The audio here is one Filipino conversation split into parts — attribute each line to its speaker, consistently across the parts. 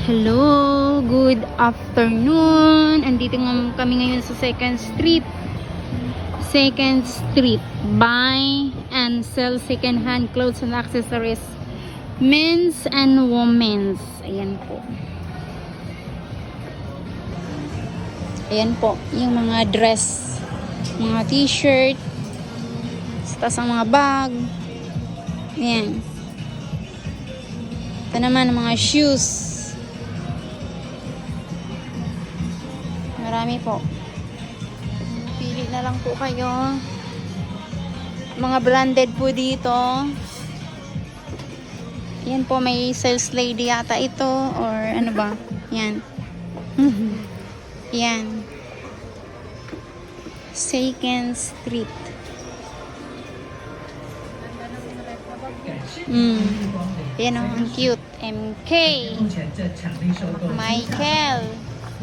Speaker 1: Hello, good afternoon. Andito nga kami ngayon sa Second Street. Second Street. Buy and sell second-hand clothes and accessories. Men's and women's. Ayan po. Ayan po, yung mga dress, mga t-shirt, tas ang mga bag. Ayan. Ito naman ang mga shoes. Marami po. Pili na lang po kayo. Mga branded po dito. Yan po, may sales lady yata ito. Or ano ba? Yan. Yan. Second Street. Yan o, ang cute. MK. Michael.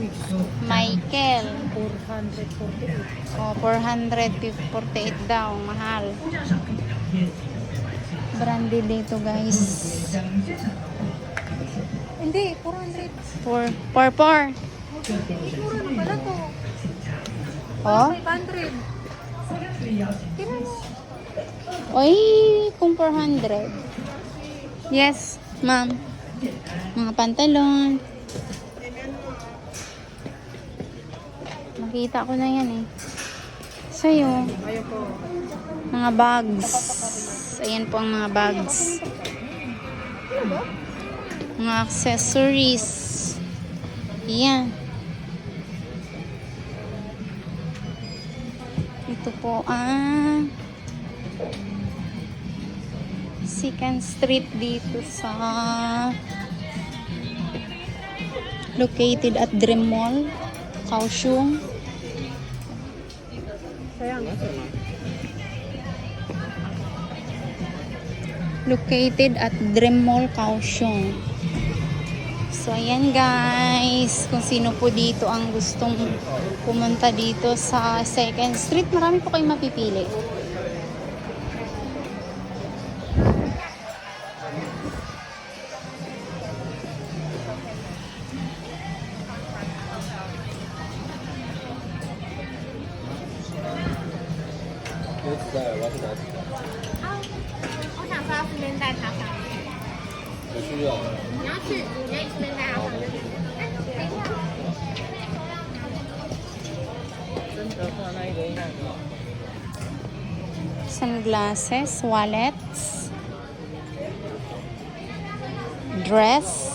Speaker 1: 448. Oh, 448 daw. Mahal. Branded dito, guys.
Speaker 2: Hindi, 400.
Speaker 1: 4.
Speaker 2: Mura na pala to.
Speaker 1: Oh?
Speaker 2: 500. Tira mo.
Speaker 1: Oy, kung 400. Yes, ma'am. Mga pantalon. Nakita ko na yan eh. Sa'yo.
Speaker 2: Ayaw po.
Speaker 1: Mga bags. Ayan po ang mga bags. Mga accessories. Ayan. Ito po Second Street dito sa located at Dream Mall, Kaohsiung.
Speaker 2: Sayang.
Speaker 1: Located at Dream Mall, Kaohsiung. So, ayan guys. Kung sino po dito ang gustong pumunta dito sa Second Street, marami po kayong mapipili. Sunglasses, wallets, dress,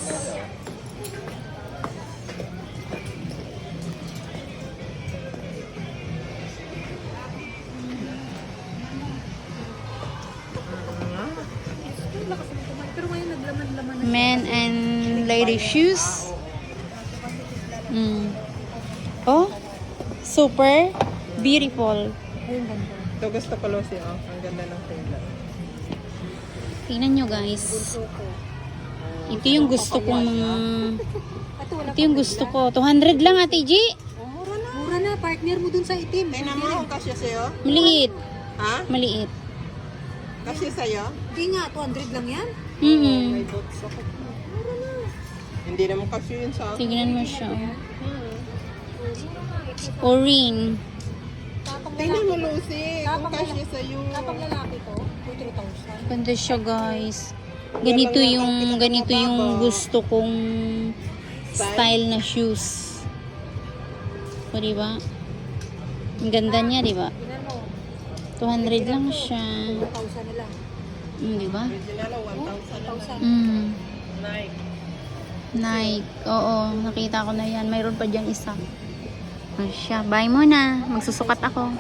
Speaker 2: Pero ngayon naglaman-laman na.
Speaker 1: men and lady shoes. Oh, super beautiful.
Speaker 2: Ayun, ganda. Ito gusto ko Lucy, oh. Ang ganda ng tela.
Speaker 1: Tingnan nyo guys. Ito yung gusto kong mga... Ito yung gusto ko. 200 lang, Ate G.
Speaker 2: Mura na. Mura na. Partner mo dun sa itim. May naman akong kasya sa'yo.
Speaker 1: Maliit.
Speaker 2: Ha?
Speaker 1: Maliit.
Speaker 2: Kasya sa'yo? Hindi nga. 200 lang yan. May boots ako. Mura na. Hindi naman kasya yun sa akin.
Speaker 1: Tignan mo siya. O-ring.
Speaker 2: Tingnan mo Lucy. Kung kasya sa'yo. Kapag lalaki to, 3,000.
Speaker 1: Ganda siya guys. Ganito yung gusto kong style na shoes. O diba? Ang ganda niya, diba? 200 lang siya.
Speaker 2: 2,000 na lang.
Speaker 1: Diba?
Speaker 2: Original 1,000. Nike.
Speaker 1: Nike. Oo, nakita ko na yan. Mayroon pa dyan isa. Siya, bye muna. Magsusukat ako.